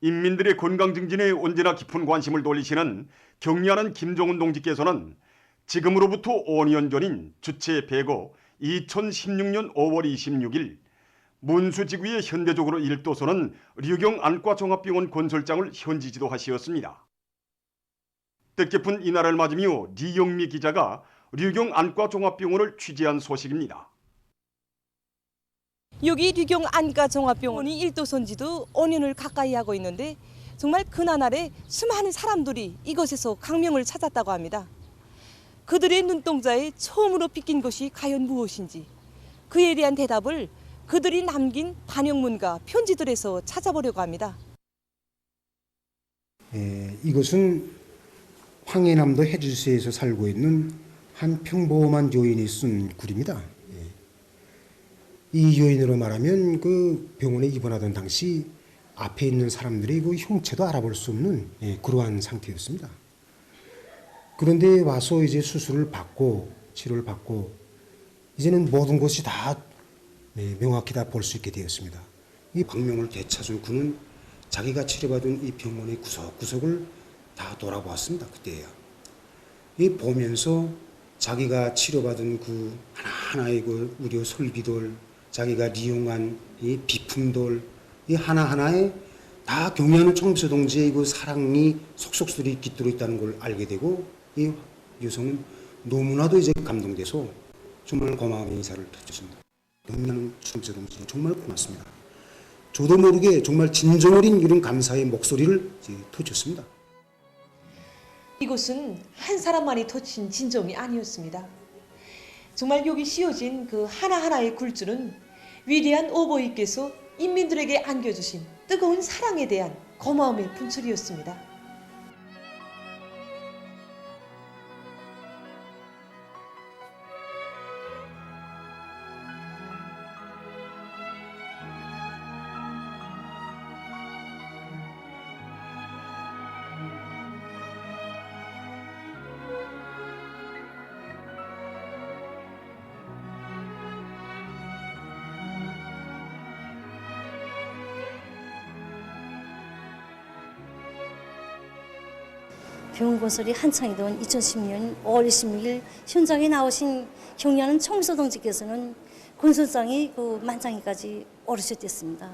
인민들의 건강 증진에 언제나 깊은 관심을 돌리시는 경리하는 김종훈 동지께서는 지금으로부터 5년 전인 주체 100호 2016년 5월 26일 문수지구에 현대적으로 일도서는 류경 안과종합병원 건설장을 현지 지도하시었습니다. 뜻깊은 이날을 맞으며 리영미 기자가 류경 안과종합병원을 취재한 소식입니다. 여기 류경 안과종합병원이 일도선 지도 5년을 가까이 하고 있는데 정말 그날에 수많은 사람들이 이곳에서 강명을 찾았다고 합니다. 그들의 눈동자에 처음으로 비낀 것이 과연 무엇인지 그에 대한 대답을 그들이 남긴 반영문과 편지들에서 찾아보려고 합니다. 이것은 황해남도 해질세에서 살고 있는 한 평범한 요인이 쓴 글입니다. 이 요인으로 말하면 그 병원에 입원하던 당시 앞에 있는 사람들의 그 형체도 알아볼 수 없는 그러한 상태였습니다. 그런데 와서 이제 수술을 받고 치료를 받고 이제는 모든 것이 다 명확히 다 볼 수 있게 되었습니다. 이 박명을 되찾은 그는 자기가 치료받은 이 병원의 구석구석을 다 돌아보았습니다. 그때야. 이 보면서 자기가 치료받은 그 하나하나의 그 의료 설비들, 자기가 이용한 이 비품들, 이 하나하나에 다 경리하는 청비서 동지의 그 사랑이 속속들이 깃들어 있다는 걸 알게 되고 이 여성은 너무나도 이제 감동돼서 정말 고마운 인사를 드렸습니다. 경리하는 청비서 동지 정말 고맙습니다. 저도 모르게 정말 진정 어린 이런 감사의 목소리를 터쳤습니다. 이곳은 한 사람만이 터친 진정이 아니었습니다. 정말 여기 씌워진 그 하나하나의 굴줄은 위대한 오버이께서 인민들에게 안겨주신 뜨거운 사랑에 대한 고마움의 분출이었습니다. 병원 건설이 한창이던 2010년 5월 26일 현장에 나오신 경리하는 청비서 동지께서는 건설장이 그 만장일까지 오르셨댔습니다.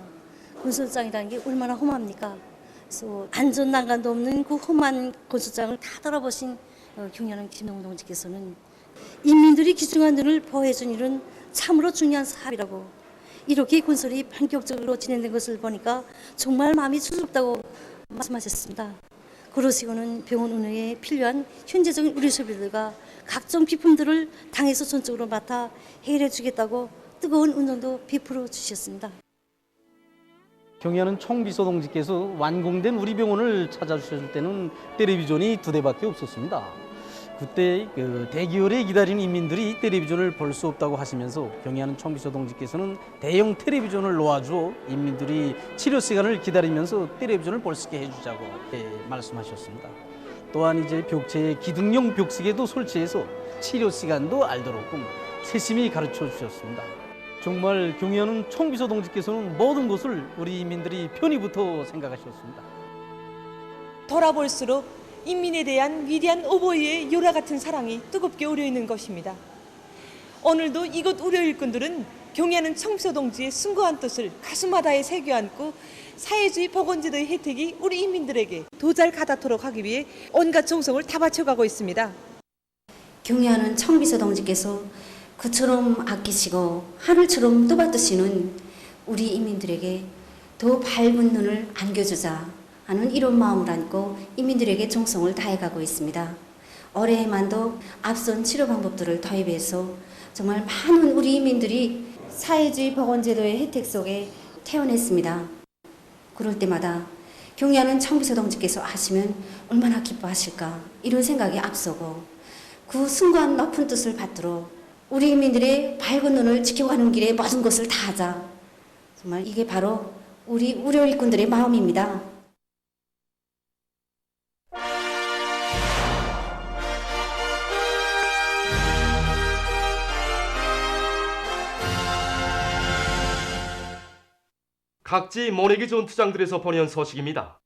건설장이라는 게 얼마나 험합니까? 그래서 안전 난간도 없는 그 험한 건설장을 다 돌아보신 경리하는 김종훈 동지께서는 인민들이 귀중한 눈을 보호해준 일은 참으로 중요한 사업이라고, 이렇게 건설이 본격적으로 진행된 것을 보니까 정말 마음이 추스럽다고 말씀하셨습니다. 그러시고는 병원 운영에 필요한 현재적인 의료 설비들과 각종 비품들을 당에서 전적으로 맡아 해결해 주겠다고 뜨거운 은총도 베풀어 주셨습니다. 경리하는 총비서 동지께서 완공된 우리 병원을 찾아주셨을 때는 텔레비전이 2대밖에 없었습니다. 그때 대기열에 기다리는 인민들이 텔레비전을 볼 수 없다고 하시면서 경리하는 총비서 동지께서는 대형 텔레비전을 놓아줘 인민들이 치료 시간을 기다리면서 텔레비전을 볼 수 있게 해주자고 말씀하셨습니다. 또한 이제 벽체에 기둥형 벽시계도 설치해서 치료 시간도 알도록끔 세심히 가르쳐 주셨습니다. 정말 경리하는 총비서 동지께서는 모든 것을 우리 인민들이 편의부터 생각하셨습니다. 돌아볼수록 인민에 대한 위대한 오버이의 요라 같은 사랑이 뜨겁게 우려있는 것입니다. 오늘도 이곳 우려 일꾼들은 경리하는 청비서 동지의 숭고한 뜻을 가슴마다에 새겨 안고 사회주의 보건제도의 혜택이 우리 인민들에게 더 잘 가닿도록 하기 위해 온갖 정성을 다 바쳐가고 있습니다. 경리하는 청비서 동지께서 그처럼 아끼시고 하늘처럼 떠받드시는 우리 인민들에게 더 밝은 눈을 안겨주자 하는 이런 마음을 안고 인민들에게 정성을 다해가고 있습니다. 올해에만도 앞선 치료 방법들을 도입해서 정말 많은 우리 인민들이 사회주의 보건제도의 혜택 속에 태어났습니다. 그럴 때마다 경리하는 청비서 동지께서 하시면 얼마나 기뻐하실까, 이런 생각이 앞서고 그 숭고한 높은 뜻을 받들어 우리 인민들의 밝은 눈을 지켜가는 길에 모든 것을 다 하자. 정말 이게 바로 우리 우려 일꾼들의 마음입니다. 각지 모내기 전투장들에서 보내온 소식입니다.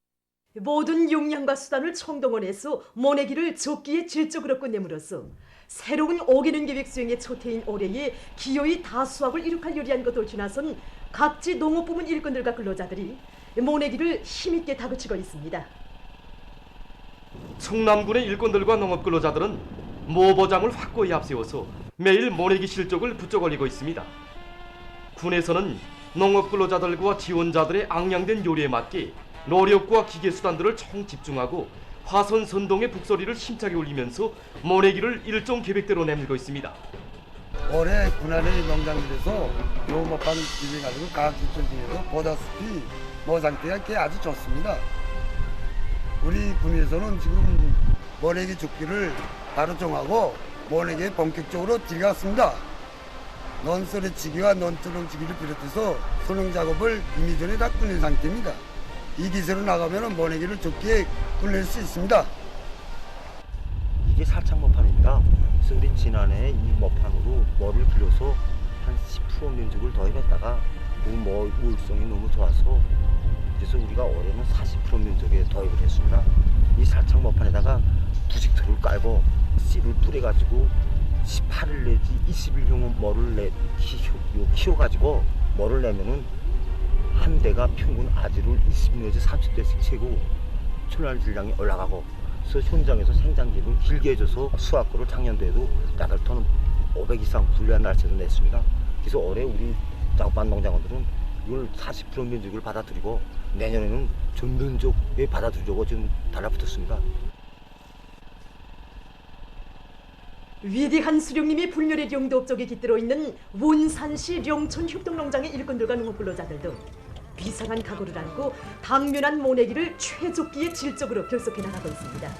모든 역량과 수단을 총동원해서 모내기를 적기에 질적으로 끝냄으로써 새로운 오기는 계획 수행의 초태인 올해에 기어이 다수확을 이룩할 요리한 것을 지나선 각지 농업부문 일꾼들과 근로자들이 모내기를 힘있게 다그치고 있습니다. 충남군의 일꾼들과 농업 근로자들은 모보장을 확고히 앞세워서 매일 모내기 실적을 부쩍 올리고 있습니다. 군에서는 농업 근로자들과 지원자들의 앙양된 요리에 맞게 노력과 기계 수단들을 총 집중하고 화선 선동의 북소리를 힘차게 울리면서 모내기를 일정 계획대로 내밀고 있습니다. 올해 군안의 농장들에서 요목판 진행하는 과학기술 중에서 보다시피 상태가 아주 좋습니다. 우리 군에서는 지금 모내기 죽기를 바로 정하고 모내기에 본격적으로 들어갔습니다. 논소리치기와 논두렁치기를 비롯해서 소농 작업을 이미 전에 다 끝낸 상태입니다. 이 기세로 나가면 모내기를 적기에 끝낼 수 있습니다. 이게 살창 모판입니다. 그래서 우리 지난해 이 모판으로 머리를 길러서 한 10% 면적을 더 해봤다가 그 물성이 너무 좋아서 그래서 우리가 올해는 40% 면적에 더입을 했습니다. 이 살창 모판에다가 부직틀을 깔고 씨를 뿌려가지고 18일 내지 20일형 머를 키워가지고 머를 내면은 한 대가 평균 아지를 20 내지 30대씩 채고 출날 질량이 올라가고 그래서 현장에서 생장기를 길게 해줘서 수확고를 작년도에도 8톤 500 이상 분류한 날짜도 냈습니다. 그래서 올해 우리 작업반 농장원들은 이걸 40% 면적을 받아들이고 내년에는 전 면적에 받아들이려고 지금 달라붙었습니다. 위대한 수령님이 불멸의 영도 업적에 깃들어 있는 원산시 령촌 협동농장의 일꾼들과 농업근로자들도 비상한 각오를 안고 당면한 모내기를 최적기의 질적으로 결속해 나가고 있습니다.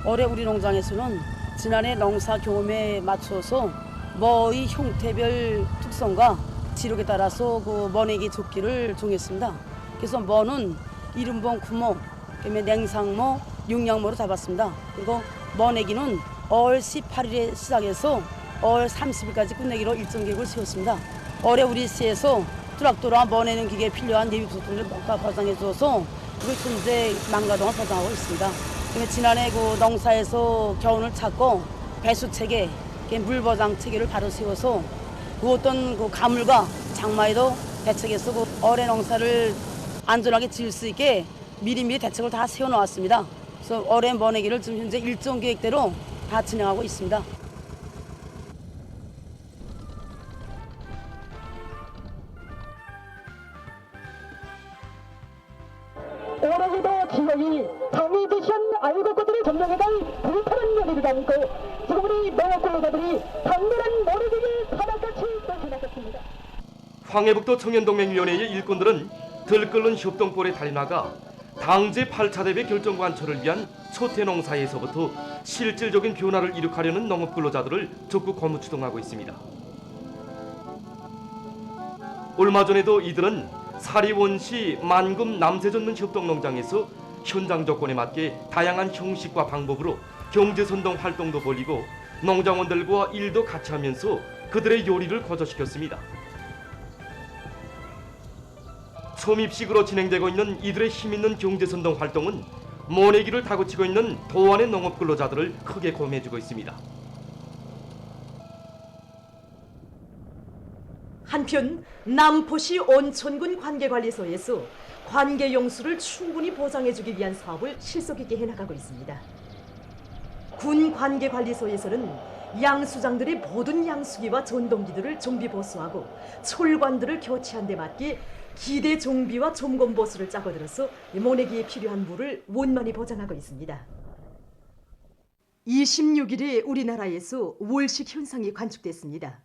올해 우리 농장에서는 지난해 농사 경험에 맞춰서 머의 형태별 특성과 지력에 따라서 그 머내기 조끼를 정했습니다. 그래서 머는 이른봉 구모, 그다음에 냉상모, 육량모로 잡았습니다. 그리고 머내기는 5월 18일에 시작해서 5월 30일까지 끝내기로 일정 계획을 세웠습니다. 올해 우리 시에서 트락터와 머내는 기계에 필요한 예비 소통을 보상해 줘서 우리 현재 망가동을 보장하고 있습니다. 지난해 그 농사에서 겨운을 찾고 배수 체계, 물 보장 체계를 바로 세워서 그 어떤 그 가물과 장마에도 대책해서 그 올해 농사를 안전하게 지을 수 있게 미리미리 대책을 다 세워놓았습니다. 그래서 올해 머내기를 지금 현재 일정 계획대로 다 진행하고 있습니다. 올해에도 지역이 당이 제시한 알곡것들을 점령해갈 불타는 열의를 담고 지금 우리 농업근로자들이 당면한 모래기를 바닥같이 떠지나갔습니다. 황해북도 청년동맹위원회의 일꾼들은 들끓는 협동볼에 달려나가 당제 8차 대회 결정 관철을 위한 초태농사에서부터 실질적인 변화를 이룩하려는 농업근로자들을 적극 고무 추동하고 있습니다. 얼마 전에도 이들은 사리원시 만금 남세전문 협동농장에서 현장 조건에 맞게 다양한 형식과 방법으로 경제선동 활동도 벌이고 농장원들과 일도 같이 하면서 그들의 요리를 거저시켰습니다. 초입식으로 진행되고 있는 이들의 힘있는 경제선동 활동은 모내기를 다그치고 있는 도안의 농업근로자들을 크게 고민해주고 있습니다. 한편 남포시 온천군 관계관리소에서 관계 용수를 충분히 보장해주기 위한 사업을 실속 있게 해나가고 있습니다. 군 관계관리소에서는 양수장들의 모든 양수기와 전동기들을 정비 보수하고 철관들을 교체한 데 맞게 기대 정비와 점검 보수를 짜고 들어서 모내기에 필요한 물을 원만히 보장하고 있습니다. 26일에 우리나라에서 월식 현상이 관측됐습니다.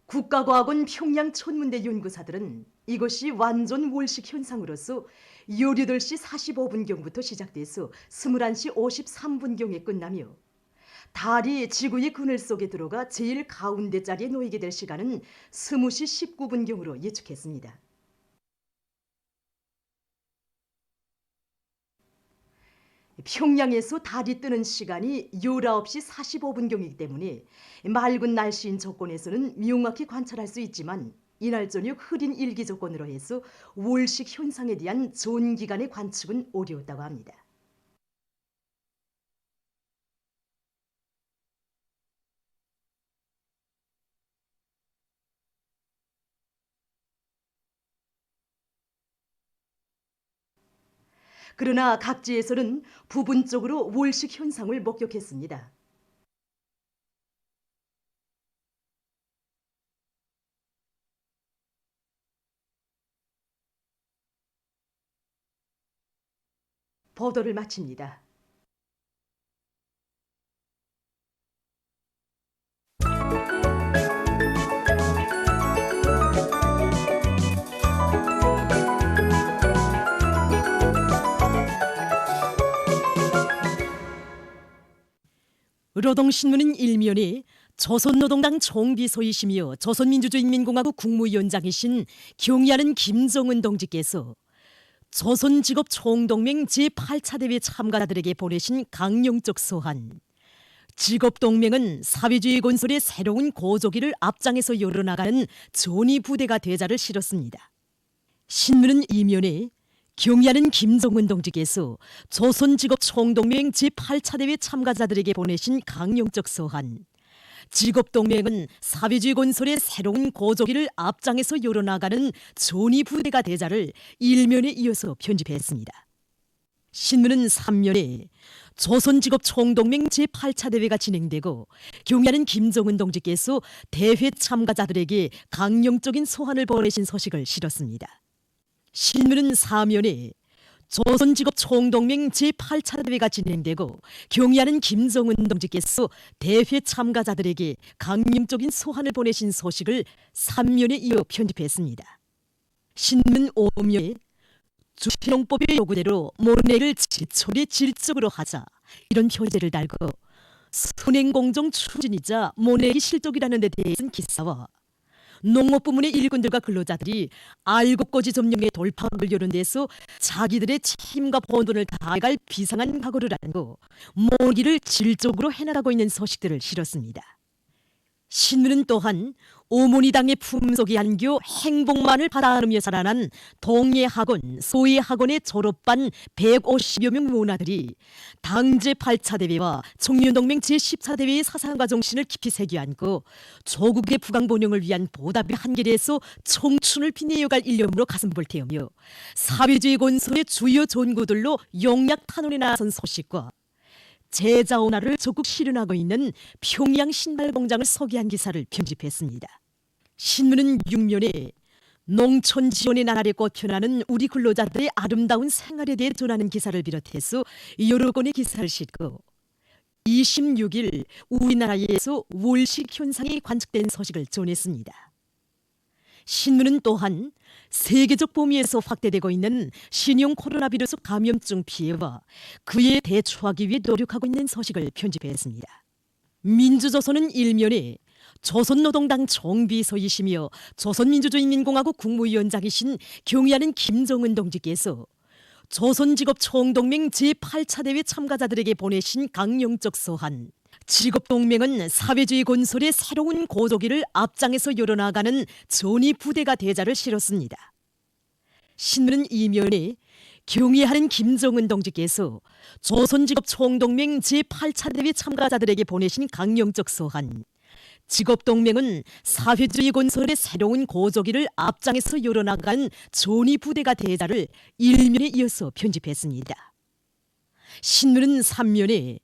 국가과학원 평양 천문대 연구사들은 이것이 완전 월식 현상으로서 18시 45분경부터 시작돼서 21시 53분경에 끝나며 달이 지구의 그늘 속에 들어가 제일 가운데 자리에 놓이게 될 시간은 20시 19분경으로 예측했습니다. 평양에서 달이 뜨는 시간이 19시 45분경이기 때문에 맑은 날씨인 조건에서는 명확히 관찰할 수 있지만 이날 저녁 흐린 일기 조건으로 해서 월식 현상에 대한 전기간의 관측은 어려웠다고 합니다. 그러나 각지에서는 부분적으로 월식 현상을 목격했습니다. 보도를 마칩니다. 노동신문은 일면에 조선노동당 총비서이시며 조선민주주의인민공화국 국무위원장이신 경의하는 김정은 동지께서 조선직업 총동맹 제8차 대회 참가자들에게 보내신 강령적 서한, 직업동맹은 사회주의 건설의 새로운 고조기를 앞장에서 열어나가는 전위부대가 되자를 실었습니다. 신문은 이면에 경의하는 김정은 동지께서 조선직업 총동맹 제8차 대회 참가자들에게 보내신 강령적 서한, 직업동맹은 사회주의 건설의 새로운 고조기를 앞장에서 열어나가는 전위부대가 되자를 일면에 이어서 편집했습니다. 신문은 3면에 조선직업 총동맹 제8차 대회가 진행되고 경의하는 김정은 동지께서 대회 참가자들에게 강령적인 소환을 보내신 소식을 실었습니다. 신문은 4면에 조선직업 총동맹 제8차 대회가 진행되고 경의하는 김정은 동지께서 대회 참가자들에게 강림적인 소환을 보내신 소식을 3면에 이어 편집했습니다. 신문 5면에 주신용법의 요구대로 모내를 지철의 질적으로 하자, 이런 표제를 달고 선행공정 추진이자 모내기 실적이라는 데 대해서는 기사와 농업부문의 일꾼들과 근로자들이 알곡고지 점령의 돌파구를 여는 데서 자기들의 책임과 본분을 다해갈 비상한 각오를 안고 모기를 질적으로 해나가고 있는 소식들을 실었습니다. 신문은 또한 오모니당의 품속이 안겨 행복만을 받아안으며 자라난 동예학원, 소예학원의 졸업반 150여 명 문화들이 당 제8차 대회와 청년동맹 제14 대회의 사상과 정신을 깊이 새겨안고 조국의 부강본영을 위한 보답의 한계에서 청춘을 빛내어갈 일념으로 가슴을 태우며 사회주의 건설의 주요 전구들로 용약 탄원에 나선 소식과 제자원화를 적극 실현하고 있는 평양 신발공장을 소개한 기사를 편집했습니다. 신문은 6면에 농촌 지원의 나날에 꽃펴나는 우리 근로자들의 아름다운 생활에 대해 전하는 기사를 비롯해서 여러 건의 기사를 싣고 26일 우리나라에서 월식 현상이 관측된 소식을 전했습니다. 신문은 또한 세계적 범위에서 확대되고 있는 신형 코로나 비루스 감염증 피해와 그에 대처하기 위해 노력하고 있는 소식을 편집했습니다. 민주조선은 일면에 조선노동당 총비서이시며 조선민주주의인민공화국 국무위원장이신 경의하는 김정은 동지께서 조선직업 총동맹 제8차 대회 참가자들에게 보내신 강령적 서한, 직업동맹은 사회주의 건설의 새로운 고조기를 앞장에서 열어나가는 전위부대가 되자를 실었습니다. 신문은 이면에 경의하는 김정은 동지께서 조선직업 총동맹 제8차 대회 참가자들에게 보내신 강령적 서한, 직업동맹은 사회주의 건설의 새로운 고조기를 앞장에서 열어나간 전위부대가 되자를 일면에 이어서 편집했습니다. 신문은 3면에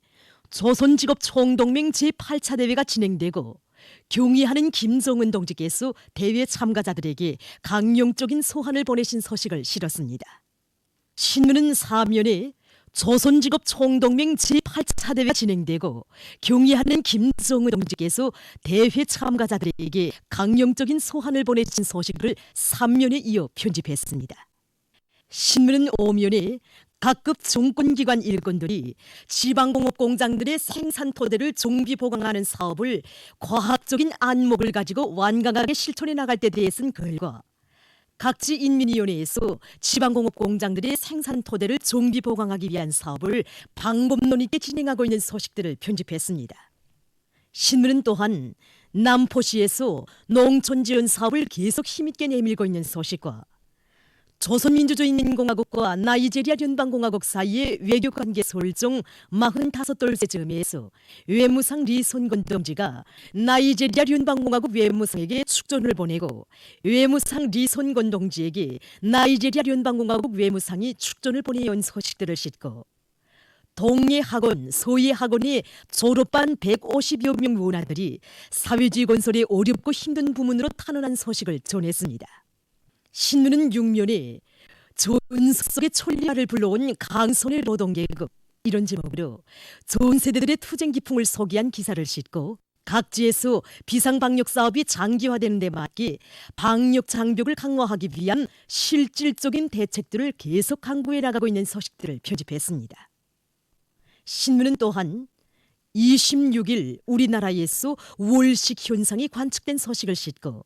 조선직업 총동맹 제8차 대회가 진행되고 경의하는 김정은 동지께서 대회 참가자들에게 강령적인 소환을 보내신 소식을 실었습니다. 신문은 4면에 조선직업 총동맹 제8차 대회가 진행되고 경의하는 김정은 동지께서 대회 참가자들에게 강령적인 소환을 보내신 소식을 3면에 이어 편집했습니다. 신문은 5면에 각급 정권기관 일꾼들이 지방공업 공장들의 생산 토대를 정비 보강하는 사업을 과학적인 안목을 가지고 완강하게 실천해 나갈 때 대해서는 글과 각지 인민위원회에서 지방공업 공장들의 생산 토대를 정비 보강하기 위한 사업을 방법론 있게 진행하고 있는 소식들을 편집했습니다. 신문은 또한 남포시에서 농촌 지원 사업을 계속 힘있게 내밀고 있는 소식과 조선민주주의인민공화국과 나이제리아 연방공화국 사이의 외교관계 설정 45돌째 즈음에서 외무상 리손건 동지가 나이제리아 연방공화국 외무상에게 축전을 보내고 외무상 리손건 동지에게 나이제리아 연방공화국 외무상이 축전을 보내온 소식들을 싣고 동예 학원, 소예 학원의 졸업반 150여 명 원아들이 사회주의 건설의 어렵고 힘든 부문으로 탄원한 소식을 전했습니다. 신문은 6면에 전석 속의 천리아를 불러온 강선의 노동계급 이런 제목으로 전 세대들의 투쟁 기풍을 소개한 기사를 싣고 각지에서 비상방역 사업이 장기화되는 데 맞게 방역 장벽을 강화하기 위한 실질적인 대책들을 계속 강구해 나가고 있는 소식들을 편집했습니다. 신문은 또한 26일 우리나라에서 월식 현상이 관측된 소식을 싣고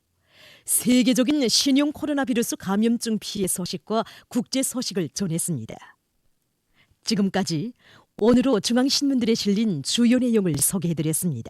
세계적인 신형 코로나 비루스 감염증 피해 소식과 국제 소식을 전했습니다. 지금까지 오늘로 중앙신문들에 실린 주요 내용을 소개해드렸습니다.